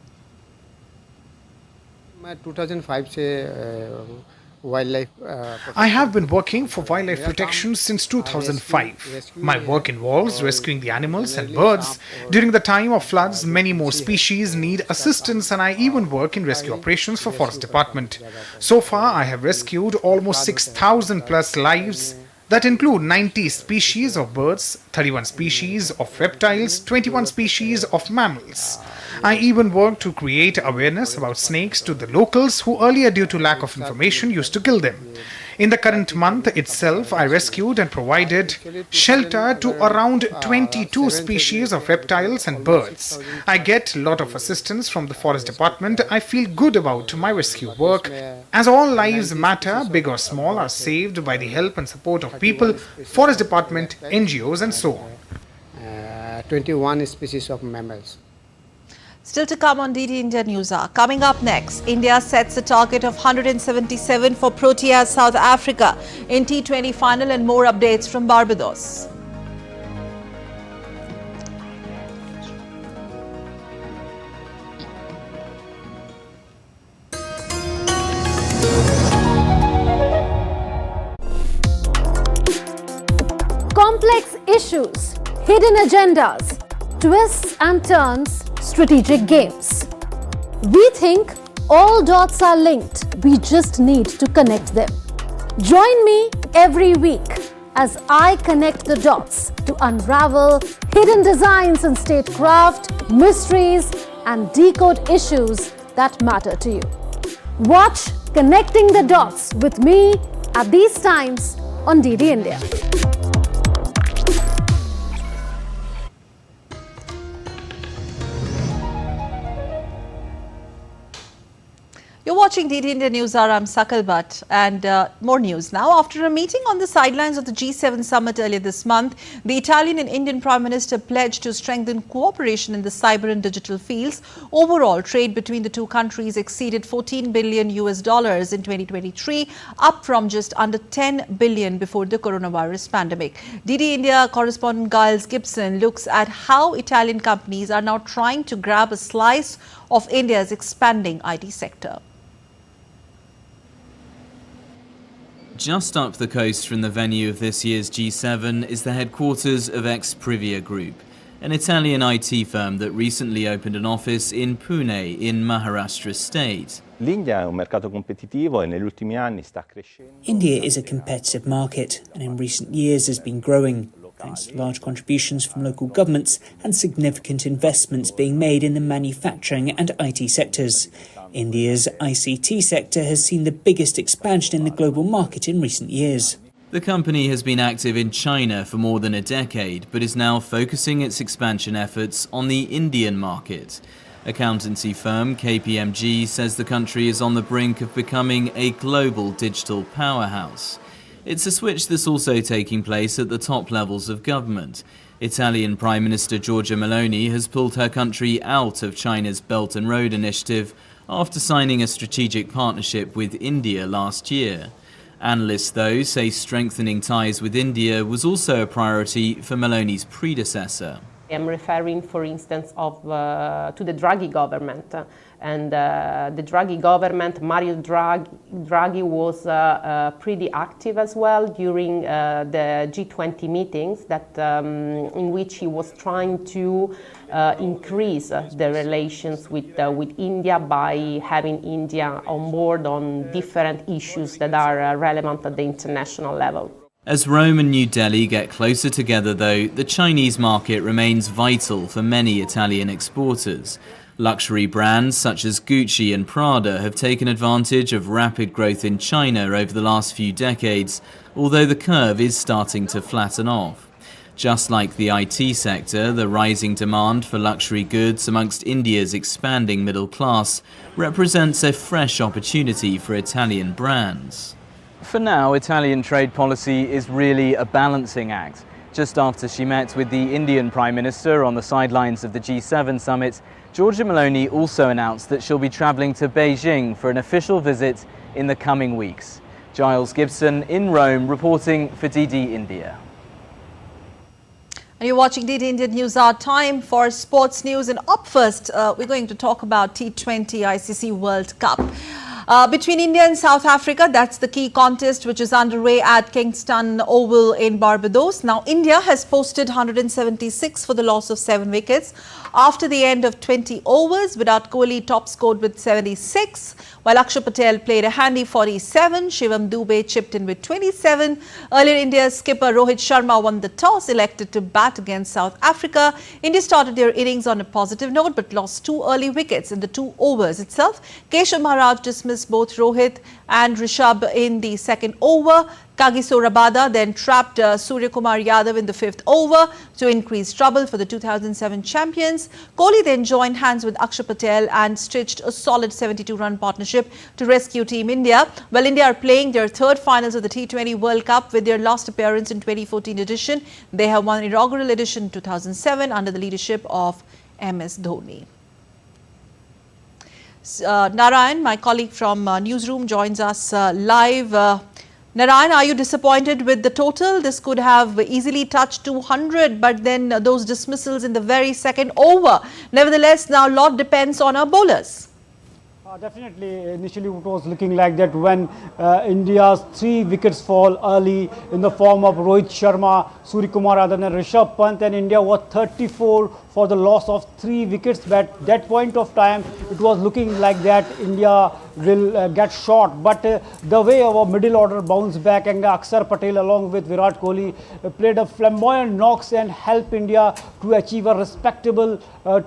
2005 से wildlife. I have been working for wildlife protection since 2005. My work involves rescuing the animals and birds. During the time of floods, many more species need assistance, and I even work in rescue operations for Forest Department. So far, I have rescued almost 6,000 plus lives that include 90 species of birds, 31 species of reptiles, 21 species of mammals. I even worked to create awareness about snakes to the locals who earlier, due to lack of information, used to kill them. In the current month itself, I rescued and provided shelter to around 22 species of reptiles and birds. I get a lot of assistance from the Forest Department. I feel good about my rescue work, as all lives matter, big or small, are saved by the help and support of people, Forest Department, NGOs and so on. 21 species of mammals. Still to come on DD India News Hour. Coming up next, India sets a target of 177 for Protea South Africa in T20 final, and more updates from Barbados. Complex issues, hidden agendas, twists and turns, strategic games. We think all dots are linked. We just need to connect them. Join me every week as I connect the dots to unravel hidden designs in statecraft, mysteries, and decode issues that matter to you. Watch Connecting the Dots with me at these times on DD India. You're watching DD India News Hour. I'm Sakal Bhatt, and more news now. After a meeting on the sidelines of the G7 summit earlier this month, the Italian and Indian Prime Minister pledged to strengthen cooperation in the cyber and digital fields. Overall, trade between the two countries exceeded $14 billion in 2023, up from just under $10 billion before the coronavirus pandemic. DD India correspondent Giles Gibson looks at how Italian companies are now trying to grab a slice of India's expanding IT sector. Just up the coast from the venue of this year's G7 is the headquarters of ex-Privia Group, an Italian IT firm that recently opened an office in Pune in Maharashtra state. India is a competitive market and in recent years has been growing, thanks to large contributions from local governments and significant investments being made in the manufacturing and IT sectors. India's ICT sector has seen the biggest expansion in the global market in recent years. The company has been active in China for more than a decade, but is now focusing its expansion efforts on the Indian market. Accountancy firm KPMG says the country is on the brink of becoming a global digital powerhouse. It's a switch that's also taking place at the top levels of government. Italian Prime Minister Giorgia Meloni has pulled her country out of China's Belt and Road Initiative after signing a strategic partnership with India last year. Analysts, though, say strengthening ties with India was also a priority for Meloni's predecessor. I'm referring, for instance, to the Draghi government. And the Draghi government, Mario Draghi was pretty active as well during the G20 meetings in which he was trying to increase the relations with India by having India on board on different issues that are relevant at the international level. As Rome and New Delhi get closer together, though, the Chinese market remains vital for many Italian exporters. Luxury brands such as Gucci and Prada have taken advantage of rapid growth in China over the last few decades, although the curve is starting to flatten off. Just like the IT sector, the rising demand for luxury goods amongst India's expanding middle class represents a fresh opportunity for Italian brands. For now, Italian trade policy is really a balancing act. Just after she met with the Indian Prime Minister on the sidelines of the G7 summit, Giorgia Meloni also announced that she'll be travelling to Beijing for an official visit in the coming weeks. Giles Gibson in Rome reporting for DD India. And you're watching DD India News Hour. Time for sports news. And up first, we're going to talk about T20 ICC World Cup. Between India and South Africa, that's the key contest which is underway at Kingston Oval in Barbados. Now, India has posted 176 for the loss of 7 wickets. After the end of 20 overs, Virat Kohli top scored with 76, while Akshar Patel played a handy 47. Shivam Dube chipped in with 27. Earlier, India's skipper Rohit Sharma won the toss, elected to bat against South Africa. India started their innings on a positive note but lost 2 early wickets in the 2 overs itself. Keshav Maharaj dismissed both Rohit and Rishabh in the second over. Kagiso Rabada then trapped Surya Kumar Yadav in the 5th over to increase trouble for the 2007 champions. Kohli then joined hands with Akshar Patel and stitched a solid 72-run partnership to rescue Team India. Well, India are playing their 3rd finals of the T20 World Cup with their last appearance in 2014 edition. They have won inaugural edition in 2007 under the leadership of MS Dhoni. Narayan, my colleague from Newsroom, joins us live. Narayan, are you disappointed with the total? This could have easily touched 200, but then those dismissals in the very second over. Nevertheless, now a lot depends on our bowlers. Definitely, initially it was looking like that when India's 3 wickets fall early in the form of Rohit Sharma, Surya Kumar Yadav and Rishabh Pant, and India was 34 for the loss of 3 wickets. But at that point of time, it was looking like that India will get shot. But the way our middle order bounced back and Akshar Patel along with Virat Kohli played a flamboyant knocks and helped India to achieve a respectable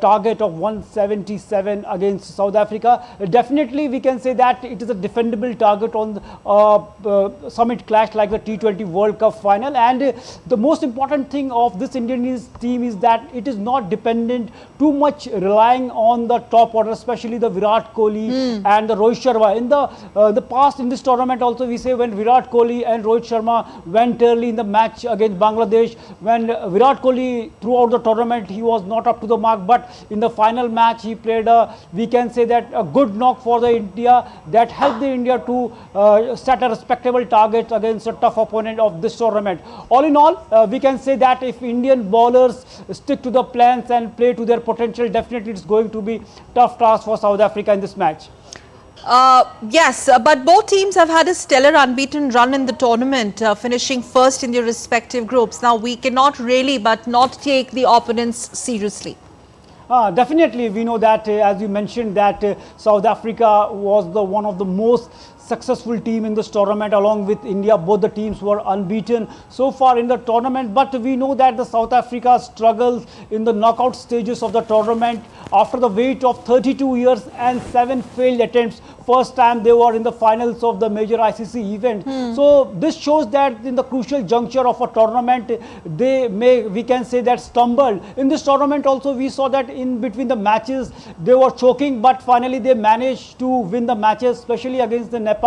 target of 177 against South Africa. Definitely, we can say that it is a defendable target on the summit clash like the T20 World Cup final. And the most important thing of this Indian team is that it is not dependent too much relying on the top order, especially the Virat Kohli and the Rohit Sharma. In the past in this tournament also, we say when Virat Kohli and Rohit Sharma went early in the match against Bangladesh, when Virat Kohli throughout the tournament he was not up to the mark, but in the final match he played we can say that a good knock for the India that helped the India to set a respectable target against a tough opponent of this tournament. All in all, we can say that if Indian bowlers stick to the plans and play to their potential, definitely it's going to be tough task for South Africa in this match. Yes, but both teams have had a stellar unbeaten run in the tournament, finishing first in their respective groups. Now, we cannot really but not take the opponents seriously. Definitely, we know that as you mentioned that South Africa was one of the most successful team in this tournament along with India. Both the teams were unbeaten so far in the tournament, but we know that the South Africa struggles in the knockout stages of the tournament after the wait of 32 years and 7 failed attempts. First time they were in the finals of the major ICC event. So this shows that in the crucial juncture of a tournament they may, we can say that, stumbled. In this tournament also we saw that in between the matches they were choking, but finally they managed to win the matches, especially against the Nepal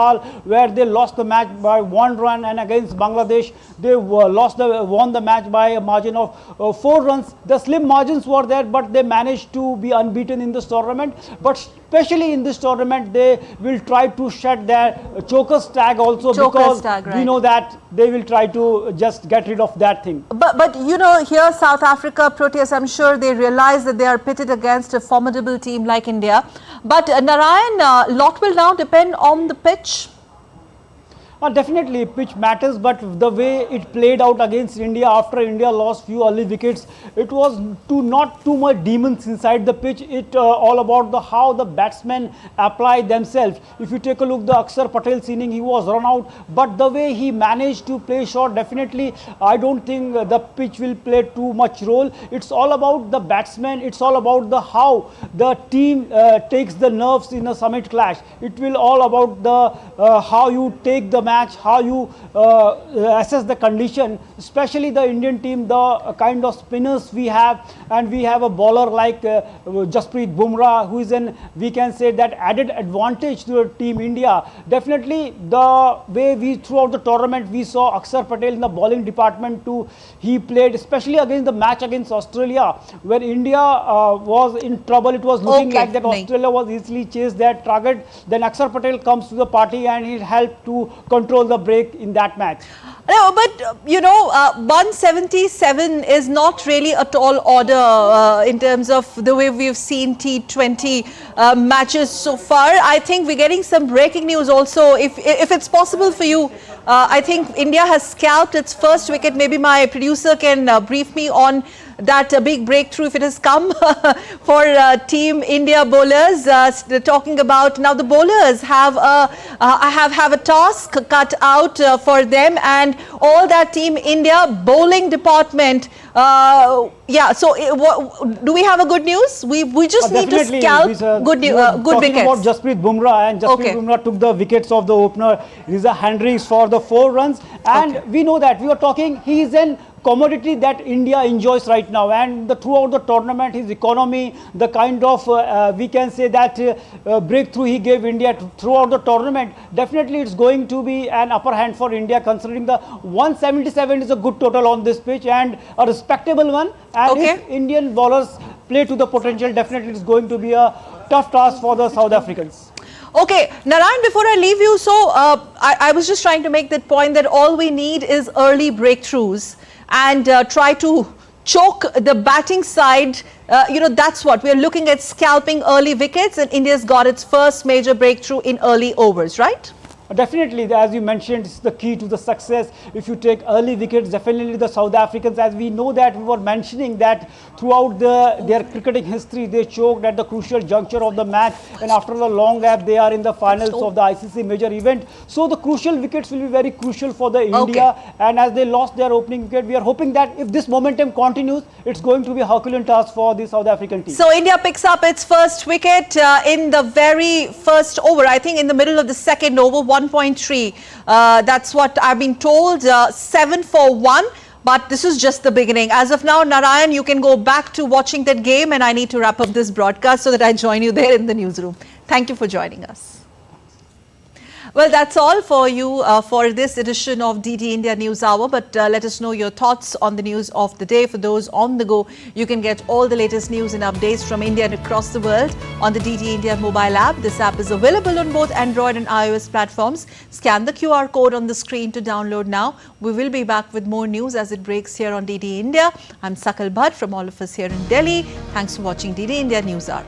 where they lost the match by 1 run, and against Bangladesh they won the match by a margin of 4 runs. The slim margins were there, but they managed to be unbeaten in this tournament. But especially in this tournament they will try to shed their chokers tag also, because we know that they will try to just get rid of that thing. But you know, here South Africa, Proteas, I'm sure they realize that they are pitted against a formidable team like India. But Narayan, lot will now depend on the pitch. Definitely, pitch matters, but the way it played out against India after India lost few early wickets, it was not too much demons inside the pitch. It all about how the batsmen apply themselves. If you take a look, the Akshar Patel's inning, he was run out, but the way he managed to play shot, definitely, I don't think the pitch will play too much role. It's all about the batsmen. It's all about how the team takes the nerves in a summit clash. It will all about the how you take the match, how you assess the condition, especially the Indian team, the kind of spinners we have, and we have a bowler like Jasprit Bumrah, who is we can say that added advantage to team India. Definitely the way we throughout the tournament we saw Akshar Patel in the bowling department too. He played especially against the match against Australia, where India was in trouble. It was looking like that Australia was easily chased that target. Then Akshar Patel comes to the party and he helped to control the break in that match. No, but 177 is not really a tall order in terms of the way we've seen T20 matches so far. I think we're getting some breaking news also. If it's possible for you, I think India has scalped its first wicket. Maybe my producer can brief me on that big breakthrough if it has come for Team India bowlers. Talking about now, the bowlers have a task cut out for them, and all that Team India bowling department. Yeah. So, do we have a good news? We just need to scalp good wickets. About Jasprit Bumrah, and Jasprit Bumrah took the wickets of the opener. It is a hand-raise for the 4 runs, and we know that we were talking. He is an commodity that India enjoys right now, and throughout the tournament, his economy, the kind of we can say that breakthrough he gave India throughout the tournament, definitely it's going to be an upper hand for India, considering the 177 is a good total on this pitch and a respectable one. And if Indian bowlers play to the potential, definitely it's going to be a tough task for the South Africans. Okay, Narayan, before I leave you, so I was just trying to make that point that all we need is early breakthroughs and try to choke the batting side. That's what we're looking at, scalping early wickets, and India's got its first major breakthrough in early overs, right? Definitely, as you mentioned, it's the key to the success. If you take early wickets, definitely the South Africans, as we know that we were mentioning that throughout their cricketing history, they choked at the crucial juncture of the match, and after the long gap, they are in the finals of the ICC major event. So the crucial wickets will be very crucial for the India, and as they lost their opening wicket, we are hoping that if this momentum continues, it's going to be a Herculean task for the South African team. So India picks up its first wicket in the very first over, I think in the middle of the second over, 1.3. That's what I've been told, 7 for 1. But this is just the beginning. As of now, Narayan, you can go back to watching that game, and I need to wrap up this broadcast so that I join you there in the newsroom. Thank you for joining us. Well, that's all for you for this edition of DD India News Hour. But let us know your thoughts on the news of the day. For those on the go, you can get all the latest news and updates from India and across the world on the DD India mobile app. This app is available on both Android and iOS platforms. Scan the QR code on the screen to download now. We will be back with more news as it breaks here on DD India. I'm Sakal Bhatt from all of us here in Delhi. Thanks for watching DD India News Hour.